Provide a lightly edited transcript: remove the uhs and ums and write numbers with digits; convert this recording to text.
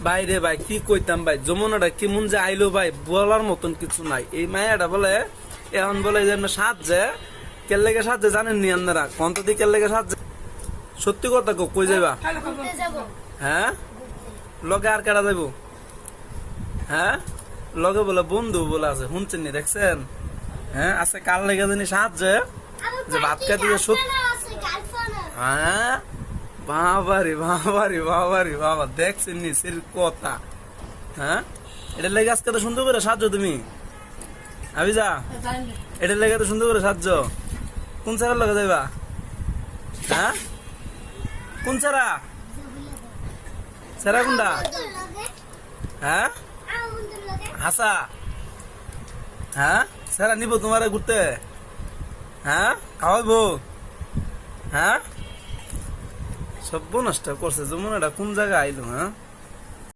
ভাই রে ভাই কি কইতাম ভাই, যমুনাটা কেমন যে আইলো ভাই, বলার মতন কিছু নাই। এই মায়াটা বলে এখন বলে যে সাজছে, কের লেগে সাজছে জানেন নি আপনারা? কন্ত দিয়ে কের লেগে সাজছে, সত্যি কথা কই যাইবা? হ্যাঁ, লগে আর কেডা যাইব? হ্যাঁ, লগে বলে বন্ধু বলে আছে, শুনছেন নি? দেখছেন? হ্যাঁ, আজকে কার লেগে জানি সাজছে যে ভাত খাইতে সত্যি। হ্যাঁ, বাবারি বাবারি বাবারি বাবা, দেখছেন নি সে কথা? হ্যাঁ, এটা লেগে আজকে তো সুন্দর করে সাজছো তুমি, আবিজা। এটা লেগে তো সুন্দর করে সাজছো। কোন স্যারের লগে যাইবা? হ্যাঁ, কোন স্যারা? স্যারা কোনটা? হ্যাঁ, হাসা। হ্যাঁ, স্যারা নিব তোমারে ঘুরতে? হ্যাঁ, খাওয়াইবো? হ্যাঁ, সব নষ্ট করছে। যমুনাটা কোন জায়গায় আইলো? হ্যাঁ।